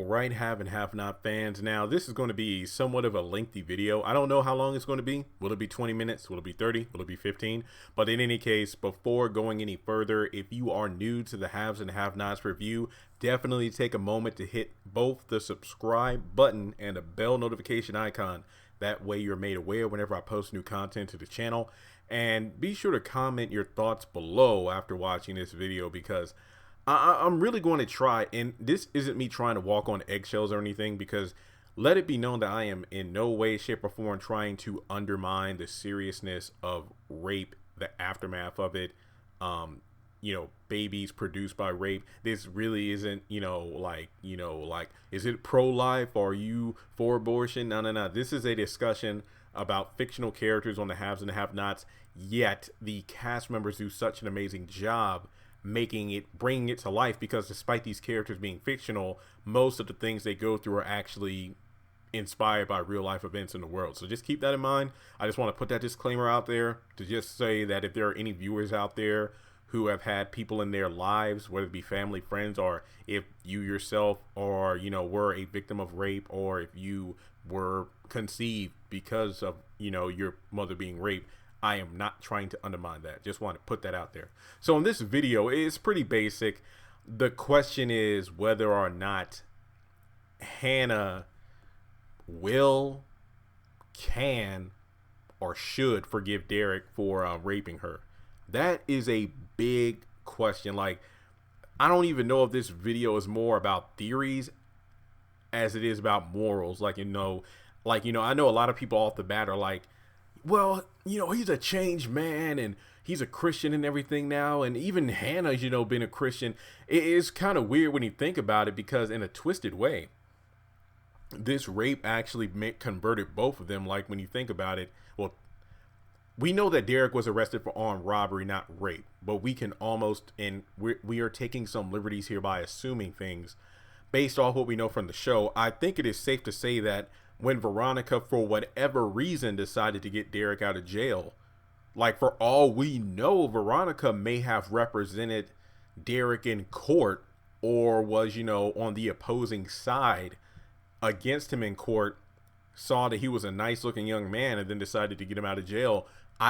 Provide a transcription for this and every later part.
right, have and have not fans. Now, this is going to be somewhat of a lengthy video. I don't know how long it's going to be. Will it be 20 minutes? Will it be 30? Will it be 15? But in any case, before going any further, if you are new to the haves and have nots review, definitely take a moment to hit both the subscribe button and the bell notification icon. That way you're made aware whenever I post new content to the channel. And be sure to comment your thoughts below after watching this video, because I'm really going to try, and this isn't me trying to walk on eggshells or anything, because let it be known that I am in no way, shape, or form trying to undermine the seriousness of rape, the aftermath of it, babies produced by rape. This really isn't, is it pro-life? Are you for abortion? No. This is a discussion about fictional characters on the haves and the have-nots, yet the cast members do such an amazing job bringing it to life, because despite these characters being fictional, most of the things they go through are actually inspired by real life events in the world. So just keep that in mind. I just want to put that disclaimer out there to just say that if there are any viewers out there who have had people in their lives, whether it be family, friends, or if you yourself or were a victim of rape, or if you were conceived because of your mother being raped, I am not trying to undermine that. Just want to put that out there. So in this video, it's pretty basic. The question is whether or not Hanna can, or should forgive Derrick for raping her. That is a big question. Like, I don't even know if this video is more about theories as it is about morals. I know a lot of people off the bat are like, well, he's a changed man and he's a Christian and everything now. And even Hanna's, been a Christian. It is kind of weird when you think about it, because in a twisted way, this rape actually converted both of them. Like, when you think about it, well, we know that Derrick was arrested for armed robbery, not rape, but we can almost, and we are taking some liberties here by assuming things based off what we know from the show. I think it is safe to say that when Veronica, for whatever reason, decided to get Derrick out of jail, like, for all we know, Veronica may have represented Derrick in court, or was, on the opposing side against him in court, saw that he was a nice looking young man, and then decided to get him out of jail.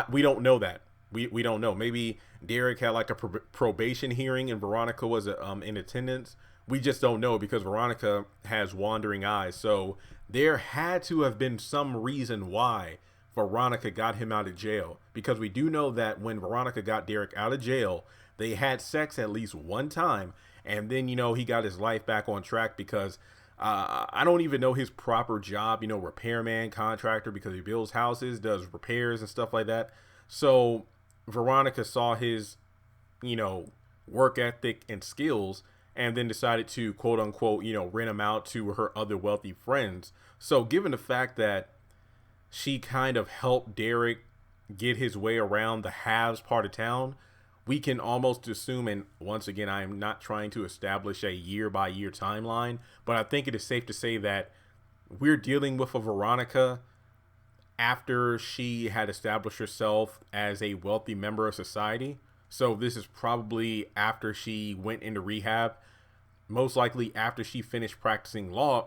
We don't know that. We don't know. Maybe Derrick had like a probation hearing and Veronica was in attendance. We just don't know, because Veronica has wandering eyes. So there had to have been some reason why Veronica got him out of jail, because we do know that when Veronica got Derrick out of jail, they had sex at least one time, and then he got his life back on track, because I don't even know his proper job, repairman, contractor, because he builds houses, does repairs and stuff like that. So Veronica saw his work ethic and skills, and then decided to, quote unquote, rent him out to her other wealthy friends. So given the fact that she kind of helped Derrick get his way around the haves part of town, we can almost assume, and once again, I am not trying to establish a year by year timeline, but I think it is safe to say that we're dealing with a Veronica after she had established herself as a wealthy member of society. So this is probably after she went into rehab, most likely after she finished practicing law.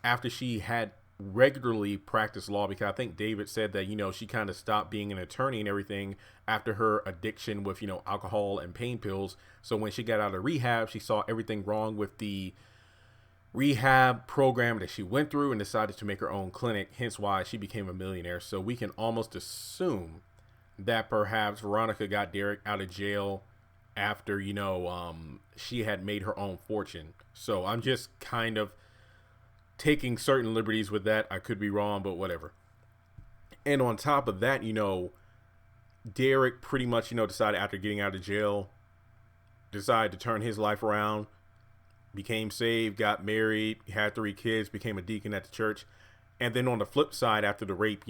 After she had regularly practiced law, because I think David said that, she kind of stopped being an attorney and everything after her addiction with, alcohol and pain pills. So when she got out of rehab, she saw everything wrong with the rehab program that she went through and decided to make her own clinic, hence why she became a millionaire. So we can almost assume that perhaps Veronica got Derrick out of jail after, she had made her own fortune. So I'm just kind of taking certain liberties with that. I could be wrong, but whatever. And on top of that, Derrick pretty much, decided after getting out of jail, decided to turn his life around, became saved, got married, had 3 kids, became a deacon at the church. And then on the flip side, after the rape,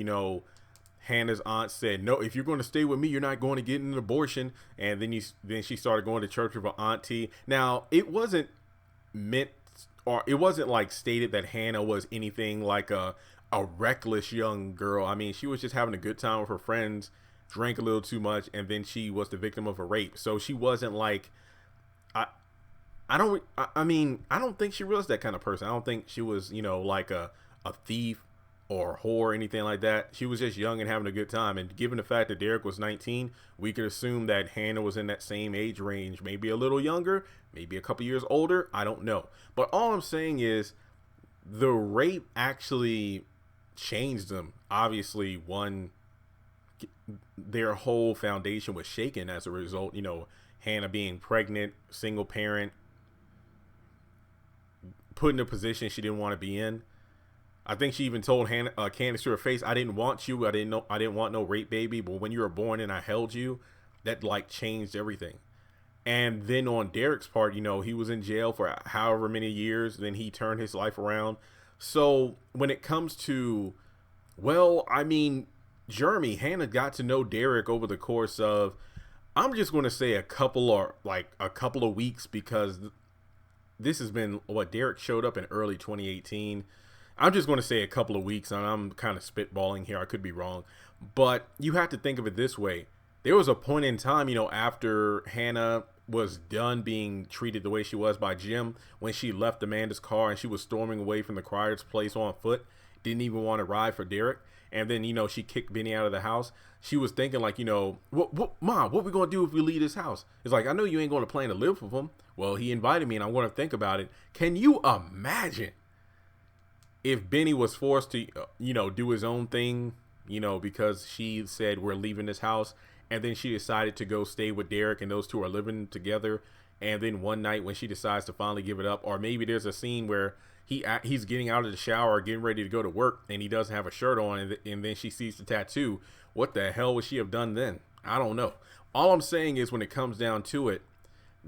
Hannah's aunt said, no, if you're going to stay with me, you're not going to get an abortion. And then she started going to church with her auntie. Now, it wasn't meant, or it wasn't like stated that Hanna was anything like a reckless young girl. I mean, she was just having a good time with her friends, drank a little too much, and then she was the victim of a rape. So she wasn't like, I mean, I don't think she was that kind of person. I don't think she was, like a thief or whore or anything like that. She was just young and having a good time. And given the fact that Derrick was 19, we could assume that Hanna was in that same age range, maybe a little younger, maybe a couple years older. I don't know. But all I'm saying is the rape actually changed them. Obviously, their whole foundation was shaken as a result. Hanna being pregnant, single parent, put in a position she didn't want to be in. I think she even told Candice to her face, "I didn't want you. I didn't want no rape baby. But when you were born and I held you, that like changed everything." And then on Derrick's part, he was in jail for however many years. Then he turned his life around. So when it comes to, well, I mean, Jeremy, Hanna got to know Derrick over the course of, I'm just going to say a couple of weeks, because this has been what Derrick showed up in early 2018. I'm just going to say a couple of weeks, and I'm kind of spitballing here. I could be wrong. But you have to think of it this way. There was a point in time, after Hanna was done being treated the way she was by Jim, when she left Amanda's car and she was storming away from the Cryers' place on foot, didn't even want to ride for Derrick. And then, she kicked Benny out of the house. She was thinking like, Mom, what we going to do if we leave this house? It's like, I know you ain't going to plan to live with him. Well, he invited me and I'm going to think about it. Can you imagine if Benny was forced to, do his own thing, because she said we're leaving this house, and then she decided to go stay with Derrick and those two are living together. And then one night when she decides to finally give it up, or maybe there's a scene where he's getting out of the shower, getting ready to go to work, and he doesn't have a shirt on, and then she sees the tattoo. What the hell would she have done then? I don't know. All I'm saying is, when it comes down to it,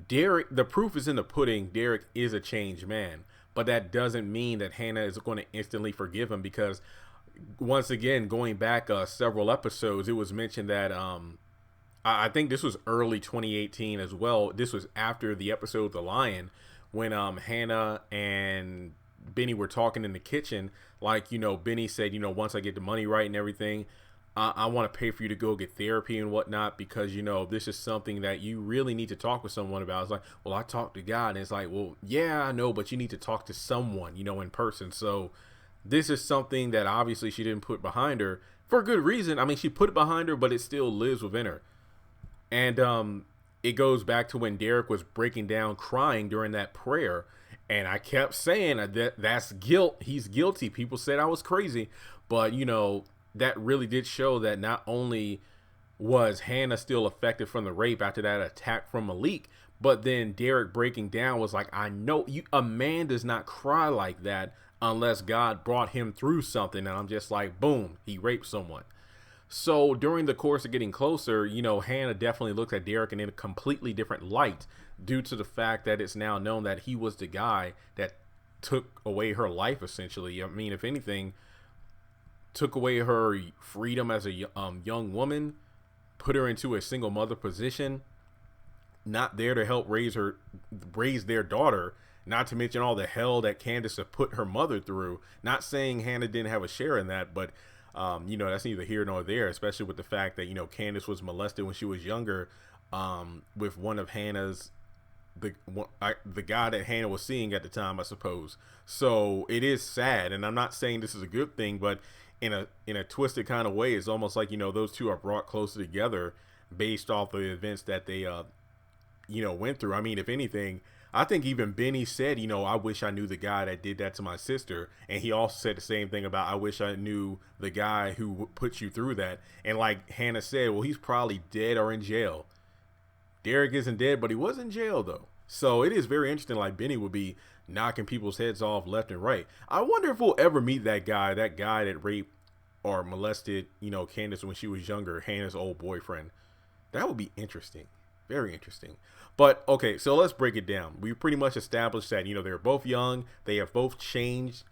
Derrick, the proof is in the pudding. Derrick is a changed man. But that doesn't mean that Hanna is going to instantly forgive him, because once again, going back several episodes, it was mentioned that I think this was early 2018 as well. This was after the episode The Lion, when Hanna and Benny were talking in the kitchen. Like, Benny said, once I get the money right and everything, I want to pay for you to go get therapy and whatnot, because, this is something that you really need to talk with someone about. It's like, well, I talked to God. And it's like, well, yeah, I know, but you need to talk to someone, in person. So this is something that obviously she didn't put behind her for a good reason. I mean, she put it behind her, but it still lives within her. And it goes back to when Derrick was breaking down crying during that prayer. And I kept saying that's guilt. He's guilty. People said I was crazy. But, that really did show that not only was Hanna still affected from the rape after that attack from Malik, but then Derrick breaking down was like, I know a man does not cry like that unless God brought him through something. And I'm just like, boom, he raped someone. So during the course of getting closer, Hanna definitely looked at Derrick in a completely different light, due to the fact that it's now known that he was the guy that took away her life, essentially. I mean, if anything, took away her freedom as a young woman, put her into a single mother position, not there to help raise their daughter, not to mention all the hell that Candice had put her mother through. Not saying Hanna didn't have a share in that, but that's neither here nor there, especially with the fact that, Candice was molested when she was younger, with one of Hannah's, the guy that Hanna was seeing at the time, I suppose. So it is sad, and I'm not saying this is a good thing, but in a twisted kind of way, it's almost like, those two are brought closer together based off of the events that they went through. I mean, if anything, I think even Benny said, I wish I knew the guy that did that to my sister. And he also said the same thing about, I wish I knew the guy who put you through that. And like Hanna said, well, he's probably dead or in jail. Derrick isn't dead, but he was in jail though. So it is very interesting. Like, Benny would be knocking people's heads off left and right. I wonder if we'll ever meet that guy that raped or molested, Candice when she was younger, Hannah's old boyfriend. That would be interesting. Very interesting. But okay, so let's break it down. We pretty much established that, they're both young. They have both changed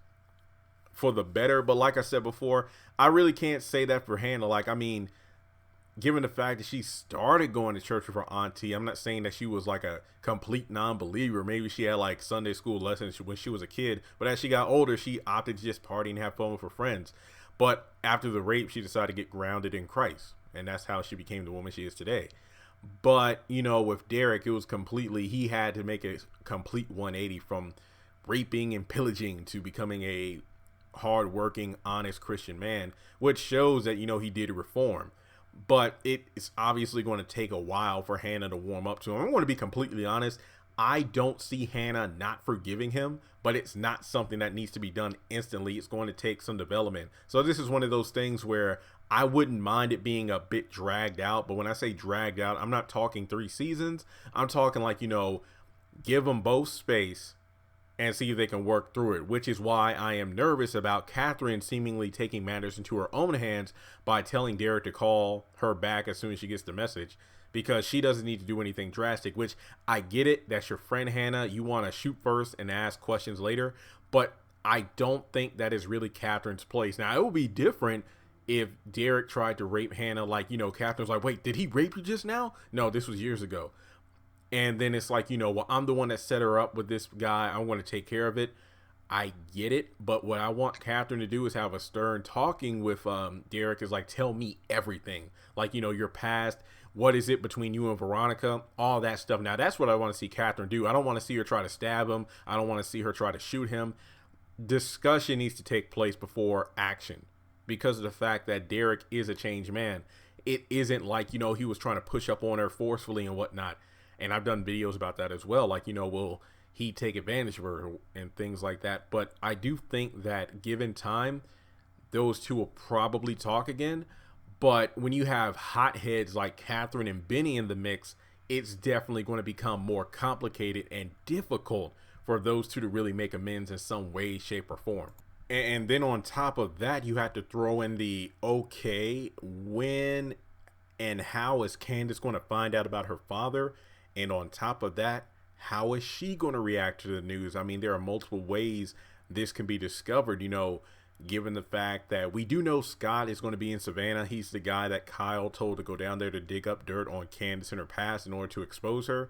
for the better. But like I said before, I really can't say that for Hanna. Like, I mean, given the fact that she started going to church with her auntie, I'm not saying that she was like a complete non-believer. Maybe she had like Sunday school lessons when she was a kid, but as she got older, she opted to just party and have fun with her friends. But after the rape, she decided to get grounded in Christ, and that's how she became the woman she is today. But, with Derrick, it was he had to make a complete 180 from raping and pillaging to becoming a hardworking, honest Christian man, which shows that, he did reform. But it is obviously going to take a while for Hanna to warm up to him. I'm going to be completely honest. I don't see Hanna not forgiving him, but it's not something that needs to be done instantly. It's going to take some development. So this is one of those things where I wouldn't mind it being a bit dragged out. But when I say dragged out, I'm not talking 3 seasons. I'm talking like, give them both space and see if they can work through it, which is why I am nervous about Catherine seemingly taking matters into her own hands by telling Derrick to call her back as soon as she gets the message, because she doesn't need to do anything drastic, which I get it. That's your friend Hanna. You want to shoot first and ask questions later, but I don't think that is really Catherine's place. Now, it would be different if Derrick tried to rape Hanna, like, Catherine's like, wait, did he rape you just now? No, this was years ago. And then it's like, well, I'm the one that set her up with this guy. I want to take care of it. I get it. But what I want Catherine to do is have a stern talking with Derrick, is like, tell me everything. Like, your past. What is it between you and Veronica? All that stuff. Now, that's what I want to see Catherine do. I don't want to see her try to stab him. I don't want to see her try to shoot him. Discussion needs to take place before action, because of the fact that Derrick is a changed man. It isn't like, he was trying to push up on her forcefully and whatnot. And I've done videos about that as well. Like, will he take advantage of her and things like that. But I do think that given time, those two will probably talk again. But when you have hotheads like Catherine and Benny in the mix, it's definitely going to become more complicated and difficult for those two to really make amends in some way, shape, or form. And then on top of that, you have to throw in the, okay, when and how is Candice going to find out about her father? And on top of that, how is she going to react to the news? I mean, there are multiple ways this can be discovered, given the fact that we do know Scott is going to be in Savannah. He's the guy that Kyle told to go down there to dig up dirt on Candice and her past in order to expose her,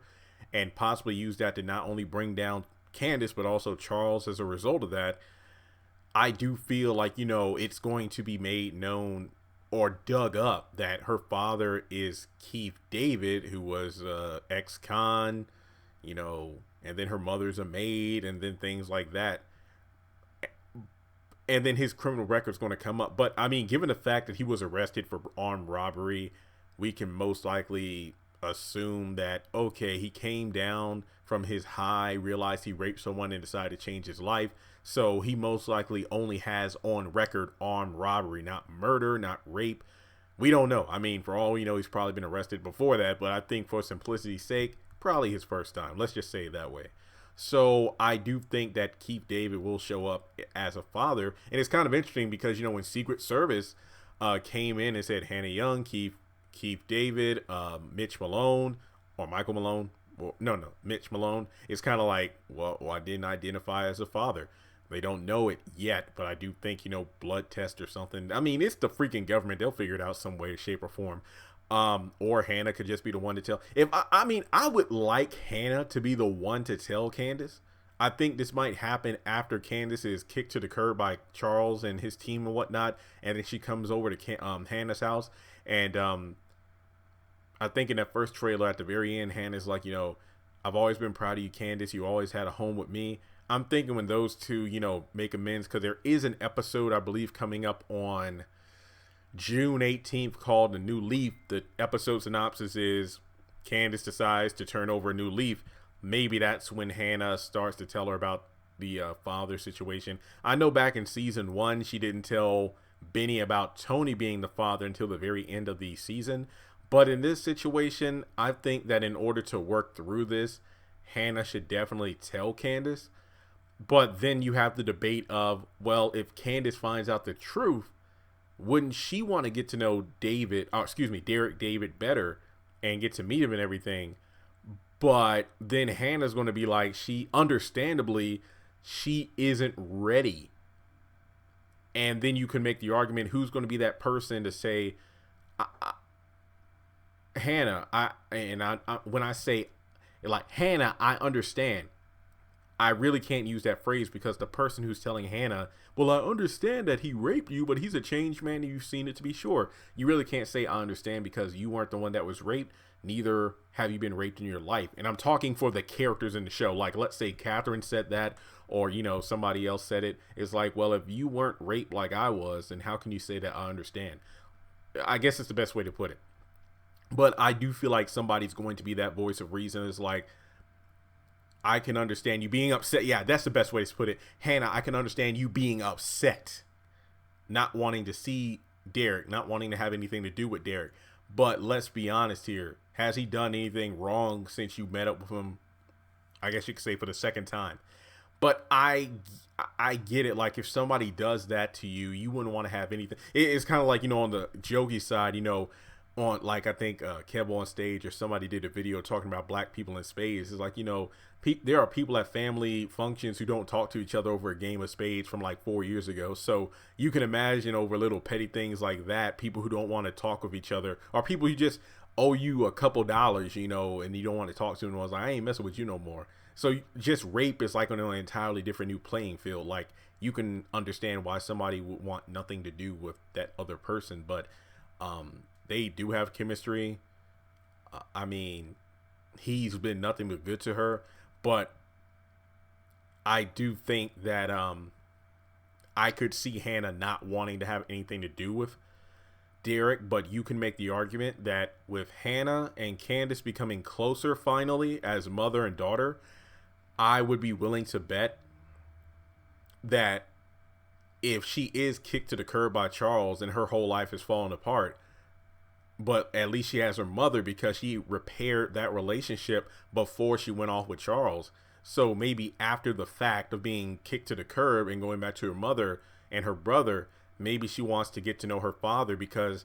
and possibly use that to not only bring down Candice, but also Charles as a result of that. I do feel like, it's going to be made known or dug up that her father is Keith David, who was ex-con, and then her mother's a maid, and then things like that. And then his criminal record's going to come up. But, I mean, given the fact that he was arrested for armed robbery, we can most likely assume that, okay, he came down from his high, realized he raped someone, and decided to change his life. So he most likely only has on record armed robbery, not murder, not rape. We don't know. I mean, for all we know, he's probably been arrested before that. But I think for simplicity's sake, probably his first time. Let's just say it that way. So I do think that Keith David will show up as a father. And it's kind of interesting because, when Secret Service came in and said Hannah Young, Keith David, Mitch Malone, or Michael Malone. Well, no, Mitch Malone. It's kind of like, well, I didn't identify as a father. They don't know it yet, but I do think, blood test or something. I mean, it's the freaking government. They'll figure it out some way, shape, or form. Or Hanna could just be the one to tell. I would like Hanna to be the one to tell Candice. I think this might happen after Candice is kicked to the curb by Charles and his team and whatnot, and then she comes over to Hannah's house. And I think in that first trailer at the very end, Hannah's like, I've always been proud of you, Candice. You always had a home with me. I'm thinking when those two, make amends, because there is an episode, I believe, coming up on June 18th called A New Leaf. The episode synopsis is Candice decides to turn over a new leaf. Maybe that's when Hanna starts to tell her about the father situation. I know back in season 1, she didn't tell Benny about Tony being the father until the very end of the season. But in this situation, I think that in order to work through this, Hanna should definitely tell Candice. But then you have the debate of, well, if Candice finds out the truth, wouldn't she want to get to know Derrick David better and get to meet him and everything? But then Hannah's going to be like, she isn't ready. And then you can make the argument, who's going to be that person to say, Hanna, when I say, like, Hanna, I understand. I really can't use that phrase because the person who's telling Hanna, well, I understand that he raped you, but he's a changed man and you've seen it to be sure. You really can't say I understand because you weren't the one that was raped. Neither have you been raped in your life. And I'm talking for the characters in the show. Like, let's say Catherine said that, or, you know, somebody else said it. It's like, well, if you weren't raped like I was, then how can you say that I understand? I guess it's the best way to put it. But I do feel like somebody's going to be that voice of reason. It's like, I can understand you being upset. Yeah, that's the best way to put it. Hanna, I can understand you being upset. Not wanting to see Derrick, not wanting to have anything to do with Derrick. But let's be honest here. Has he done anything wrong since you met up with him? I guess you could say for the second time. But I get it. Like, if somebody does that to you, you wouldn't want to have anything. It's kind of like, you know, on the jokey side, you know, on, like, I think Kev on Stage or somebody did a video talking about black people in spades. It's like, you know, there are people at family functions who don't talk to each other over a game of spades from like 4 years ago. So you can imagine over little petty things like that, people who don't want to talk with each other, or people who just owe you a couple dollars, you know, and you don't want to talk to them. I was like, I ain't messing with you no more. So just rape is like on an entirely different new playing field. Like, you can understand why somebody would want nothing to do with that other person, but they do have chemistry. I mean, he's been nothing but good to her, but I do think that I could see Hanna not wanting to have anything to do with Derrick, but you can make the argument that with Hanna and Candice becoming closer finally as mother and daughter, I would be willing to bet that if she is kicked to the curb by Charles and her whole life is falling apart, but at least she has her mother because she repaired that relationship before she went off with Charles. So maybe after the fact of being kicked to the curb and going back to her mother and her brother, maybe she wants to get to know her father because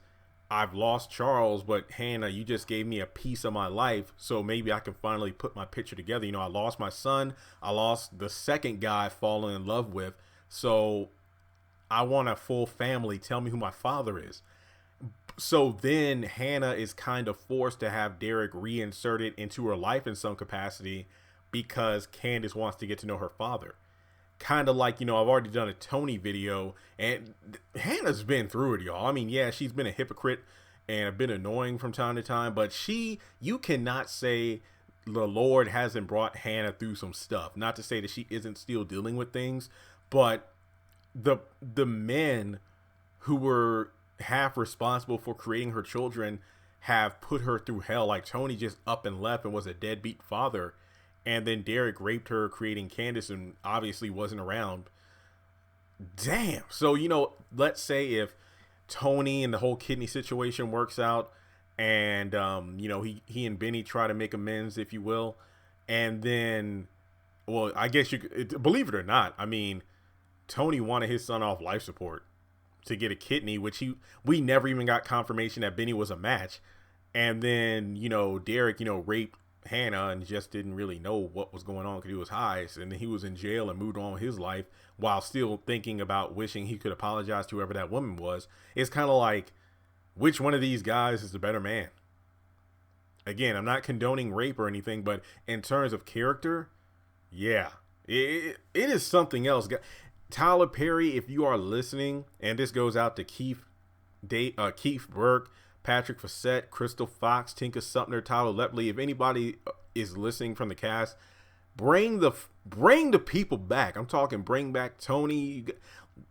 I've lost Charles, but Hanna, you just gave me a piece of my life. So maybe I can finally put my picture together. You know, I lost my son. I lost the second guy I've fallen in love with. So I want a full family. Tell me who my father is. So then Hanna is kind of forced to have Derrick reinserted into her life in some capacity because Candice wants to get to know her father. Kind of like, you know, I've already done a Tony video and Hannah's been through it, y'all. I mean, yeah, she's been a hypocrite and a bit annoying from time to time, but you cannot say the Lord hasn't brought Hanna through some stuff. Not to say that she isn't still dealing with things, but the men who were half responsible for creating her children have put her through hell. Like, Tony just up and left and was a deadbeat father. And then Derrick raped her, creating Candice, and obviously wasn't around. Damn. So, you know, let's say if Tony and the whole kidney situation works out and, you know, he and Benny try to make amends, if you will. And then, well, I guess you could, believe it or not, I mean, Tony wanted his son off life support to get a kidney, which we never even got confirmation that Benny was a match. And then, you know, Derrick, you know, raped Hanna and just didn't really know what was going on because he was high, and then he was in jail and moved on with his life while still thinking about wishing he could apologize to whoever that woman was. It's kind of like, which one of these guys is the better man? Again, I'm not condoning rape or anything, but in terms of character, yeah, it is something else. Tyler Perry, if you are listening, and this goes out to Keith Burke, Patrick Fassett, Crystal Fox, Tinka Sumner, Tyler Lepley. If anybody is listening from the cast, bring the people back. I'm talking bring back Tony.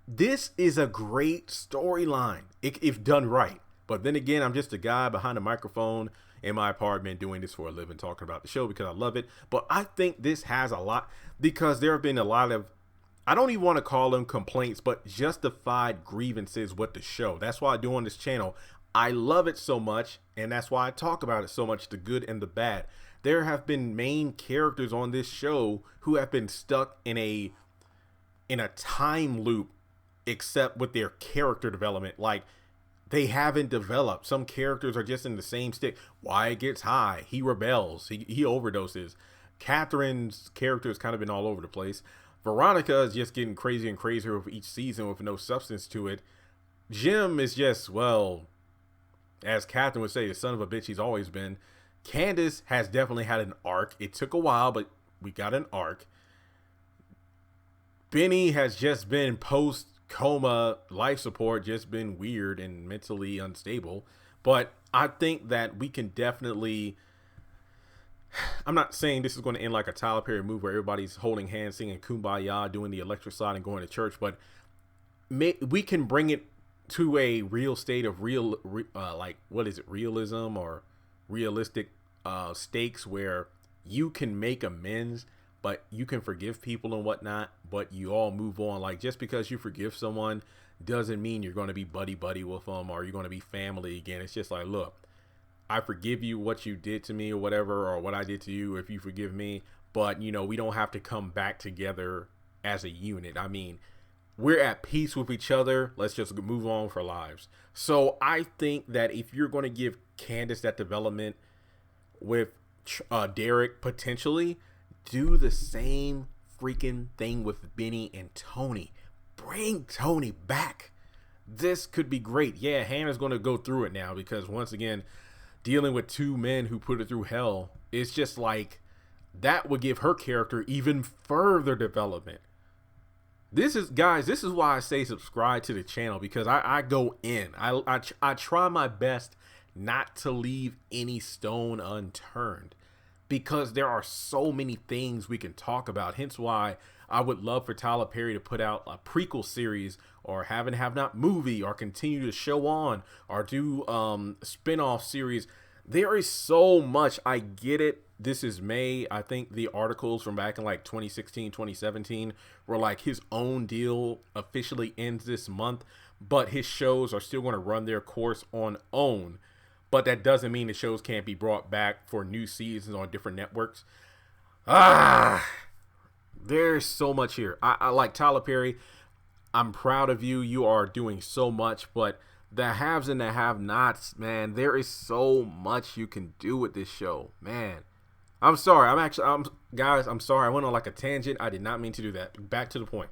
This is a great storyline if done right. But then again, I'm just a guy behind a microphone in my apartment doing this for a living, talking about the show because I love it. But I think this has a lot, because there have been a lot of, I don't even want to call them complaints, but justified grievances with the show. That's why I do on this channel. I love it so much, and that's why I talk about it so much, the good and the bad. There have been main characters on this show who have been stuck in a time loop, except with their character development. Like, they haven't developed. Some characters are just in the same stick. Wyatt gets high. He rebels. He overdoses. Catherine's character has kind of been all over the place. Veronica is just getting crazier and crazier with each season with no substance to it. Jim is just, well, as Catherine would say, the son of a bitch he's always been. Candice has definitely had an arc. It took a while, but we got an arc. Benny has just been post coma life support, just been weird and mentally unstable. But I think that we can definitely. I'm not saying this is going to end like a Tyler Perry move where everybody's holding hands, singing "Kumbaya," doing the electric slide, and going to church. But we can bring it to a real state of like what is it, realism or realistic stakes where you can make amends, but you can forgive people and whatnot, but you all move on. Like, just because you forgive someone doesn't mean you're going to be buddy with them or you're going to be family again. It's just like, look, I forgive you what you did to me or whatever, or what I did to you if you forgive me, but we don't have to come back together as a unit. I mean, we're at peace with each other. Let's just move on for lives. So I think that if you're going to give Candice that development with Derrick, potentially do the same freaking thing with Benny and Tony. Bring Tony back. This could be great. Yeah, Hannah's going to go through it now because, once again, dealing with two men who put her through hell, it's just like that would give her character even further development. This is why I say subscribe to the channel, because I go in. I try my best not to leave any stone unturned, because there are so many things we can talk about. Hence why I would love for Tyler Perry to put out a prequel series, or have and have not movie, or continue to show on, or do spin-off series. There is so much. I get it. This is May. I think the articles from back in like 2016, 2017 were like his own deal officially ends this month, but his shows are still going to run their course on OWN. But that doesn't mean the shows can't be brought back for new seasons on different networks. There's so much here. I like Tyler Perry. I'm proud of you. You are doing so much, but the haves and the have-nots, man, there is so much you can do with this show, man. I'm sorry. Guys, I'm sorry. I went on like a tangent. I did not mean to do that. Back to the point.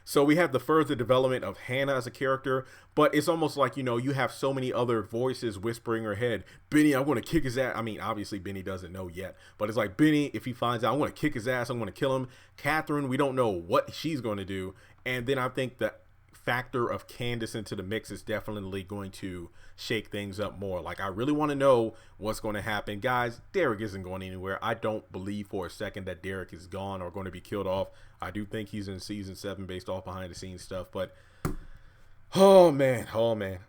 So we have the further development of Hanna as a character, but it's almost like, you have so many other voices whispering in her head, Benny, I'm going to kick his ass. I mean, obviously Benny doesn't know yet, but it's like, Benny, if he finds out, I'm going to kick his ass, I'm going to kill him. Catherine, we don't know what she's going to do. And then I think the factor of Candice into the mix is definitely going to shake things up more. Like, I really want to know what's going to happen. Guys, Derrick isn't going anywhere. I don't believe for a second that Derrick is gone or going to be killed off. I do think he's in season 7 based off behind the scenes stuff, but oh man.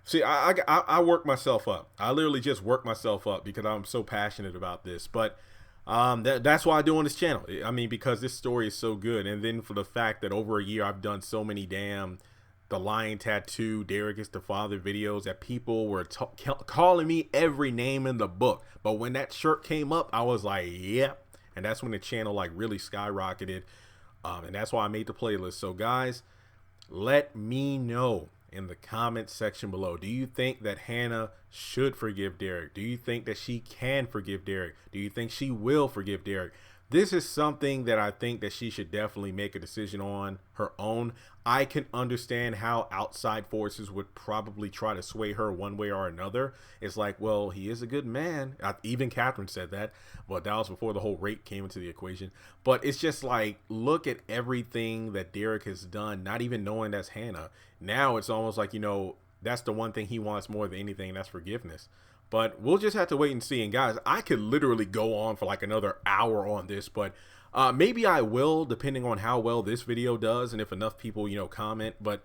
See, I work myself up. I literally just work myself up because I'm so passionate about this. But that's why I do on this channel. I mean, because this story is so good, and then for the fact that over a year I've done so many damn The Lion Tattoo, Derrick is the Father videos that people were calling me every name in the book. But when that shirt came up, I was like, yep. And that's when the channel like really skyrocketed. And that's why I made the playlist. So guys, let me know in the comment section below. Do you think that Hanna should forgive Derrick? Do you think that she can forgive Derrick? Do you think she will forgive Derrick? This is something that I think that she should definitely make a decision on her own. I can understand how outside forces would probably try to sway her one way or another. It's like, well, he is a good man. Even Catherine said that, but that was before the whole rape came into the equation. But it's just like, look at everything that Derrick has done, not even knowing that's Hanna. Now it's almost like, that's the one thing he wants more than anything, and that's forgiveness. But we'll just have to wait and see. And guys, I could literally go on for like another hour on this, but maybe I will, depending on how well this video does and if enough people, comment. But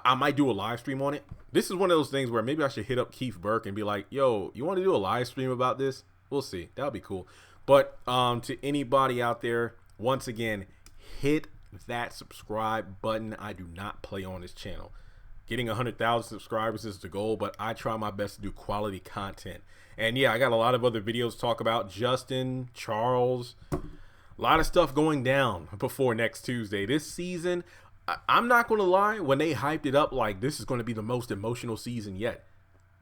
I might do a live stream on it. This is one of those things where maybe I should hit up Keith Burke and be like, yo, you want to do a live stream about this? We'll see. That would be cool. But to anybody out there, once again, hit that subscribe button. I do not play on this channel. Getting 100,000 subscribers is the goal, but I try my best to do quality content. And yeah, I got a lot of other videos to talk about. Justin, Charles, a lot of stuff going down before next Tuesday. This season, I'm not going to lie, when they hyped it up like this is going to be the most emotional season yet,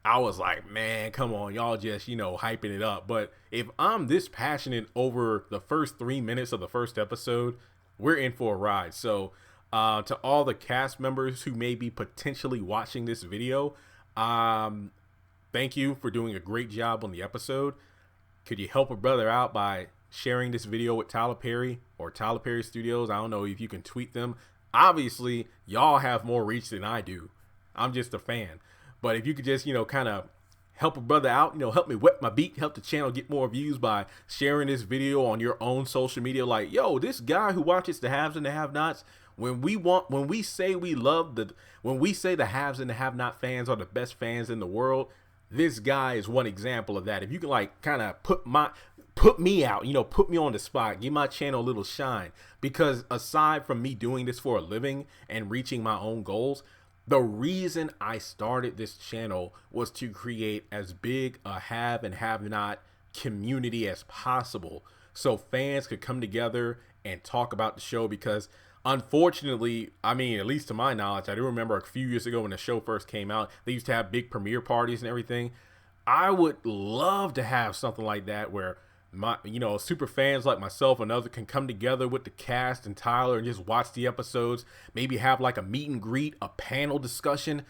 I was like, man, come on, y'all just, hyping it up. But if I'm this passionate over the first 3 minutes of the first episode, we're in for a ride. So to all the cast members who may be potentially watching this video, thank you for doing a great job on the episode. Could you help a brother out by sharing this video with Tyler Perry or Tyler Perry Studios. I don't know if you can tweet them. Obviously, y'all have more reach than I do. I'm just a fan. But if you could just, kind of help a brother out, help me wet my beak, help the channel get more views by sharing this video on your own social media. Like, yo, this guy who watches the haves and the have-nots, when we say the haves and the have-not fans are the best fans in the world, this guy is one example of that. If you can like kind of put me out, put me on the spot, give my channel a little shine, because aside from me doing this for a living and reaching my own goals, the reason I started this channel was to create as big a have and have not community as possible so fans could come together and talk about the show. Because unfortunately, I mean, at least to my knowledge, I do remember a few years ago when the show first came out, they used to have big premiere parties and everything. I would love to have something like that where my super fans like myself and others can come together with the cast and Tyler and just watch the episodes, maybe have like a meet and greet, a panel discussion.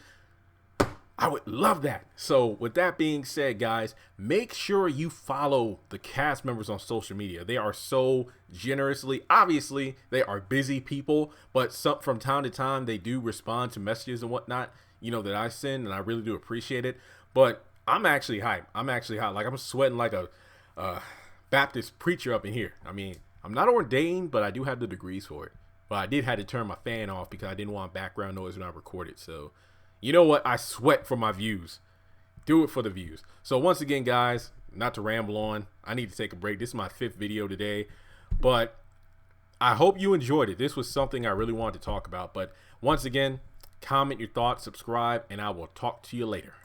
I would love that. So with that being said, guys, make sure you follow the cast members on social media. They are so generously, obviously they are busy people, but from time to time they do respond to messages and whatnot, that I send, and I really do appreciate it. But I'm actually hyped. Like, I'm sweating like a Baptist preacher up in here. I mean, I'm not ordained, but I do have the degrees for it. But I did have to turn my fan off because I didn't want background noise when I recorded. So, you know what? I sweat for my views. Do it for the views. So once again, guys, not to ramble on, I need to take a break. This is my 5th video today, but I hope you enjoyed it. This was something I really wanted to talk about. But once again, comment your thoughts, subscribe, and I will talk to you later.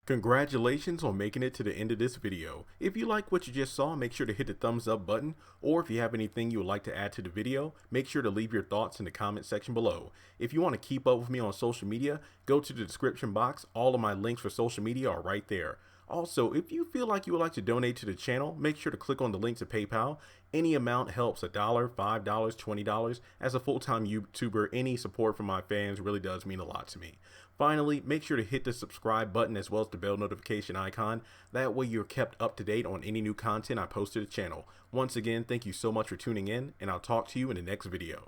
Congratulations on making it to the end of this video. If you like what you just saw, make sure to hit the thumbs up button, or if you have anything you would like to add to the video, make sure to leave your thoughts in the comment section below. If you want to keep up with me on social media, go to the description box. All of my links for social media are right there. Also, if you feel like you would like to donate to the channel, make sure to click on the link to PayPal. Any amount helps. $1, $5, $20. As a full-time YouTuber, any support from my fans really does mean a lot to me. Finally, make sure to hit the subscribe button as well as the bell notification icon. That way you're kept up to date on any new content I post to the channel. Once again, thank you so much for tuning in, and I'll talk to you in the next video.